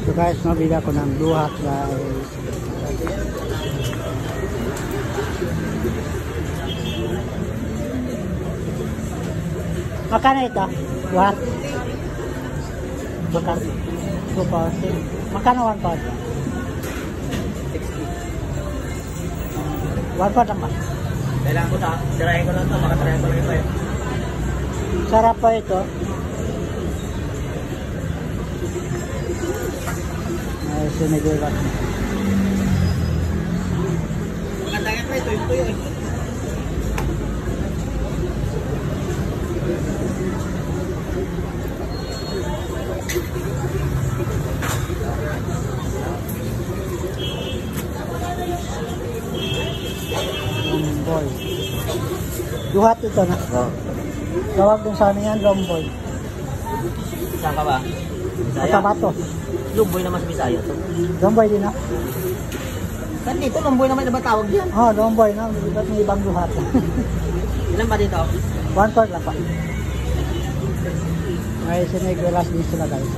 So guys, mabili ako ng duhat guys. Magkano ito? Duhat? Magkano? 2 Magkano 1 pound? 60. 1 pound lang ba? Kailangan ko na, tirahin ko lang ito, makatirahin ko lang ito eh. Sarap pa ito. Ay, sinigilan. Maganda nga pa ito, ito yun. Lomboy. Duhat ito na. Oo. Tawag dun sa amin yan, lomboy. Saan ka ba? Bisaya? Katabato. Lumboy naman sa Bisaya to. Lomboy din na. Saan dito? Lumboy naman na ba tawag diyan? Oh, lomboy na. Ba't may ibang duhat? Ilan ba dito? 1 pound lang pa. Ay, sinigilas din sila guys.